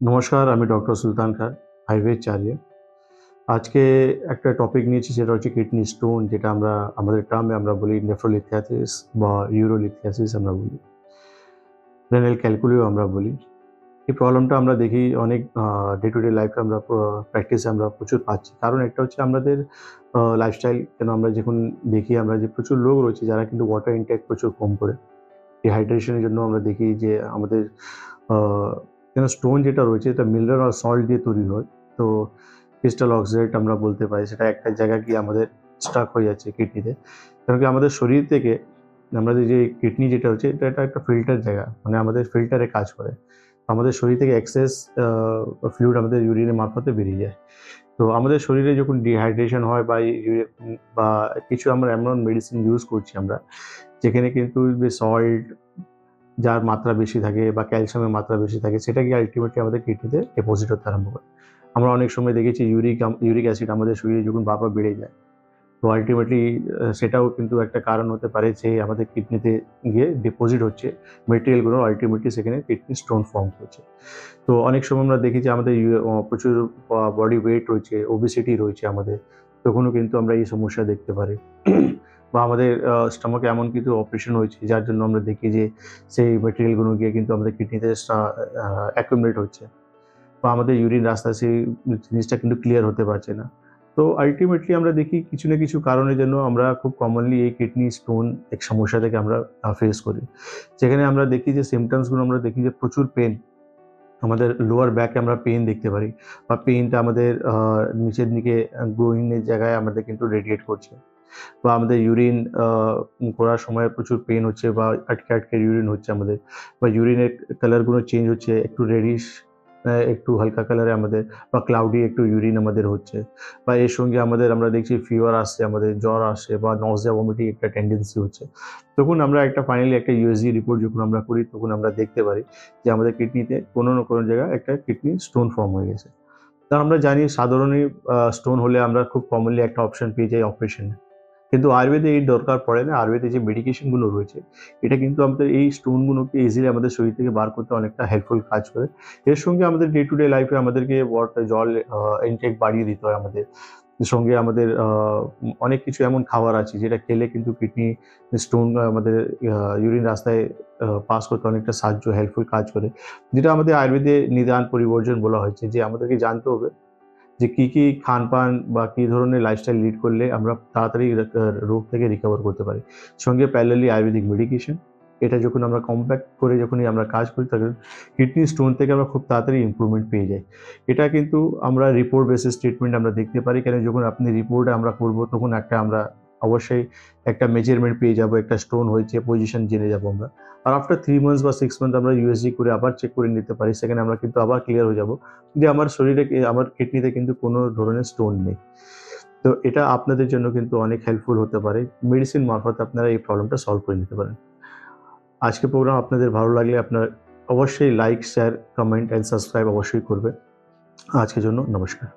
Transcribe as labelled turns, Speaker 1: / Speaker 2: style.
Speaker 1: নমস্কার, আমি ডক্টর সুলতান খান, আয়ুর্বেদ চার্য। আজকে একটা টপিক নিয়েছি, সেটা হচ্ছে কিডনি স্টোন, যেটা আমরা আমাদের টার্মে আমরা বলি নেফ্রোলিথিয়াসিস বা ইউরোলিথিয়াসিস আমরা বলি, রেনাল ক্যালকুলিও আমরা বলি। এই প্রবলেমটা আমরা দেখি অনেক ডে টু ডে লাইফে আমরা প্র্যাকটিসে আমরা প্রচুর পাচ্ছি। কারণ একটা হচ্ছে আমাদের লাইফস্টাইল, কেন আমরা যখন দেখি আমরা যে প্রচুর লোক রয়েছে যারা কিন্তু ওয়াটার ইনটেক প্রচুর কম করে। ডিহাইড্রেশনের জন্য আমরা দেখি যে আমাদের আ কেন স্টোন যেটা রয়েছে এটা মিনারেল আর সল্ট দিয়ে তৈরি হয়। তো ক্রিস্টাল অক্সাইড আমরা বলতে পারি, সেটা একটা জায়গায় গিয়ে আমাদের স্টাক হয়ে যাচ্ছে কিডনিতে। কারণ কি আমাদের শরীর থেকে আমাদের যে কিডনি যেটা হচ্ছে এটা একটা ফিল্টার জায়গা। মানে আমাদের ফিল্টারে কাজ করে। আমাদের শরীর থেকে এক্সেস ফ্লুইড আমাদের ইউরিনের মারফতে বেরিয়ে যায়। তো আমাদের শরীরে যখন ডিহাইড্রেশন হয় বা বা কিছু আমরা এমন মেডিসিন ইউজ করছি আমরা, যেখানে কিন্তু সল্ট যার মাত্রা বেশি থাকে বা ক্যালসিয়ামের মাত্রা বেশি থাকে, সেটা গিয়ে আল্টিমেটলি আমাদের কিডনিতে ডিপোজিট হতে আরম্ভ করে। আমরা অনেক সময় দেখেছি ইউরিক অ্যাসিড আমাদের শরীরে যখন বারবার বেড়ে যায়, তো আল্টিমেটলি সেটাও কিন্তু একটা কারণ হতে পারে যে আমাদের কিডনিতে গিয়ে ডিপোজিট হচ্ছে মেটেরিয়ালগুলো, আল্টিমেটলি সেখানে কিডনি স্টোন ফর্ম করছে। তো অনেক সময় আমরা দেখি যে আমাদের প্রচুর বডি ওয়েট রয়েছে, ওবেসিটি রয়েছে আমাদের, তখনও কিন্তু আমরা এই সমস্যা দেখতে পারি। বা আমাদের স্টমাকে এমন কিছু অপারেশন হয়েছে যার জন্য আমরা দেখি যে সেই মেটেরিয়ালগুলো গিয়ে কিন্তু আমাদের কিডনিতে অ্যাকুমুলেট হচ্ছে, বা আমাদের ইউরিন রাস্তা সেই জিনিসটা কিন্তু ক্লিয়ার হতে পারছে না। তো আল্টিমেটলি আমরা দেখি কিছু না কিছু কারণের জন্য আমরা খুব কমনলি এই কিডনি স্টোন এক সমস্যা থেকে আমরা ফেস করি। যেখানে আমরা দেখি যে সিম্পটমসগুলো আমরা দেখি যে প্রচুর পেন, আমাদের লোয়ার ব্যাকে আমরা পেইন দেখতে পারি, বা পেইনটা আমাদের নিচের দিকে গ্রোইনের জায়গায় আমাদের কিন্তু রেডিয়েট করছে, বা আমাদের ইউরিন করার সময় প্রচুর পেইন হচ্ছে, বা আটকে, আটকে ইউরিন হচ্ছে আমাদের, বা ইউরিনের কালারগুলো চেঞ্জ হচ্ছে, একটু রেডিশ একটু হালকা কালারে আমাদের, বা ক্লাউডি একটু ইউরিন আমাদের হচ্ছে, বা এর সঙ্গে আমরা দেখছি ফিভার আসছে, আমাদের জ্বর আসছে, বা নজিয়া ভমিটিং একটা টেন্ডেন্সি হচ্ছে। তখন আমরা ফাইনালি একটা ইউএসজি রিপোর্ট যখন আমরা করি, তখন আমরা দেখতে পারি যে আমাদের কিডনিতে কোনো না কোনো জায়গায় একটা কিডনি স্টোন ফর্ম হয়ে গেছে। তা আমরা জানি সাধারণই স্টোন হলে আমরা খুব কমনলি একটা অপশন পেয়ে যাই অপারেশন। কিন্তু আয়ুর্বেদে এই দরকার পড়ে না। আয়ুর্বেদে যে মেডিকেশন গুলো রয়েছে, এটা কিন্তু আমাদের এই স্টোন গুলোকে ইজিলি আমাদের শরীর থেকে বার করতে অনেকটা হেল্পফুল কাজ করে। এর সঙ্গে আমাদের ডে টু ডে লাইফে আমাদেরকে জল ইনটেক বাড়িয়ে দিতে হয় আমাদের। এর সঙ্গে আমাদের অনেক কিছু এমন খাবার আছে যেটা খেলে কিন্তু কিডনি স্টোন আমাদের ইউরিন রাস্তায় পাস করতে অনেকটা হেল্পফুল কাজ করে। যেটা আমাদের আয়ুর্বেদে নিদান পরিবর্জন বলা হয়েছে, যে আমাদেরকে জানতে হবে যে কি খান-পান বা কি ধরনের লাইফস্টাইল লিড করলে আমরা তাড়াতাড়ি রোগ থেকে রিকভার করতে পারি। সঙ্গে প্যারালালি আয়ুর্বেদিক মেডিকেশন। এটা যখন আমরা কম্প্যাক্ট করে যখনই আমরা কাজ করি, তখন কিডনি স্টোন থেকে আমরা খুব তাড়াতাড়ি ইমপ্রুভমেন্ট পেয়ে যাই। এটা কিন্তু আমরা রিপোর্ট বেসিস ট্রিটমেন্ট আমরা দেখতে পারি। কেন যখন আপনি রিপোর্টে আমরা করব, তখন আমরা অবশ্যই একটা মেজারমেন্ট পেয়ে যাবো, একটা স্টোন হয়েছে, পজিশন জেনে যাবো আমরা। আর আফটার 3 মান্থস বা 6 মান্থ আমরা ইউএসজি করে আবার চেক করে নিতে পারি। সেখানে আমরা কিন্তু আবার ক্লিয়ার হয়ে যাবো যে আমার শরীরে আমার কিডনিতে কিন্তু কোনো ধরনের স্টোন নেই। তো এটা আপনাদের জন্য কিন্তু অনেক হেল্পফুল হতে পারে। মেডিসিন মারফত আপনারা এই প্রবলেমটা সলভ করে নিতে পারেন। আজকের প্রোগ্রাম আপনাদের ভালো লাগলে আপনারা অবশ্যই like, share, comment and subscribe অবশ্যই করবেন। আজকের জন্য নমস্কার।